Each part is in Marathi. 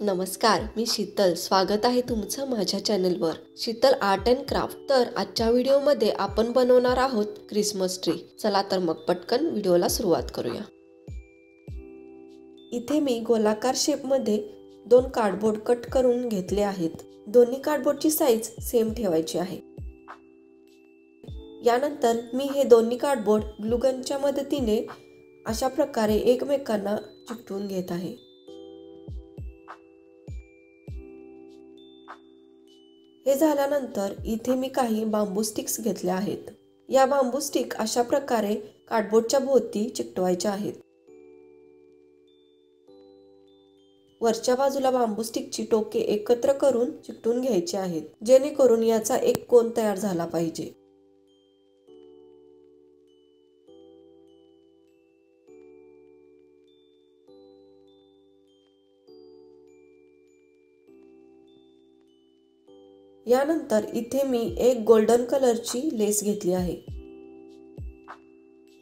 नमस्कार, मी शीतल. स्वागत आहे तुमचं माझ्या चॅनलवर. Sheetal art and craft. तर आजच्या व्हिडिओमध्ये आपण बनवणार आहोत क्रिसमस ट्री. चला तर मग पटकन व्हिडिओला सुरुवात करूया. इथे मी गोलाकार शेपमध्ये 2 कार्डबोर्ड कट करून घेतले आहेत. दोन्ही कार्डबोर्डची साईज सेम ठेवायची आहे. यानंतर मी हे दोन्ही कार्डबोर्ड ग्लू गनच्या मदतीने अशा प्रकारे एकमेकांना चिकटवून घेत आहे. हे झाल्यानंतर इथे मी काही बांबू स्टिक्स घेतल्या आहेत. या बांबू स्टिक अशा प्रकारे कार्डबोर्डच्या भोवती चिकटवायच्या आहेत. वरच्या बाजूला बांबू स्टिकची टोके एकत्र करून चिकटून घ्यायची आहेत, जेणेकरून याचा एक कोन तयार झाला पाहिजे. यानंतर इथे मी एक गोल्डन कलरची लेस घेतली आहे.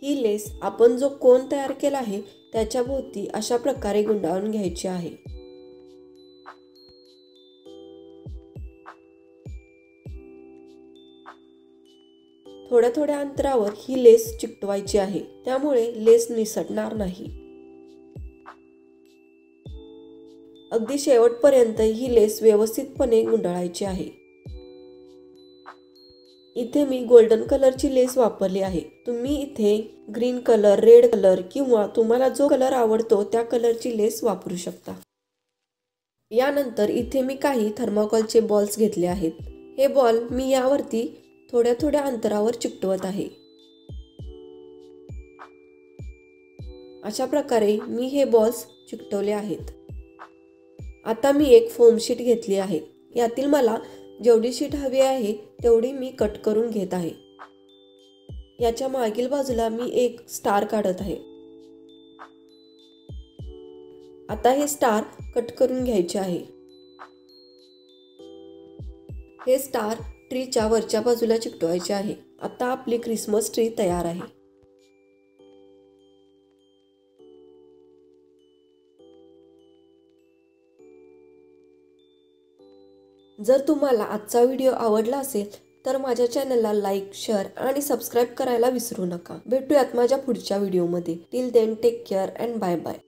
ही लेस आपण जो कोन तयार केला आहे त्याच्या भोवती अशा प्रकारे गुंडाळून घ्यायची आहे. थोड्या थोड्या अंतरावर ही लेस चिकटवायची आहे, त्यामुळे लेस निसटणार नाही. अगदी शेवटपर्यंत ही लेस व्यवस्थितपणे गुंडाळायची आहे. इथे मी गोल्डन कलरची लेस वापरली आहे. तुम्ही इथे ग्रीन कलर, रेड कलर किंवा तुम्हाला जो कलर आवडतो त्या कलरची लेस वापरू शकता. यानंतर इथे मी काही थर्माकोलचे बॉल्स घेतले आहेत. हे बॉल मी यावरती थोड्या थोड्या अंतरावर चिकटवत आहे. अशा प्रकारे मी हे बॉल्स चिकटवले आहेत. आता मी एक फोम शीट घेतली आहे. यातील मला जेवढी शीट हवी आहे तेवढी मी कट करून घेत आहे. याच्या मागील बाजूला मी एक स्टार काढत आहे. आता हे स्टार कट करून घ्यायचे आहे. हे स्टार ट्रीच्या वरच्या बाजूला चिकटवायचे आहे. आता आपली क्रिसमस ट्री तयार आहे. जर तुम्हाला आजचा व्हिडिओ आवडला असेल तर माझ्या चॅनलला लाईक, शेअर आणि सबस्क्राईब करायला विसरू नका. भेटूयात माझ्या पुढच्या व्हिडिओमध्ये. Till then take care and bye bye.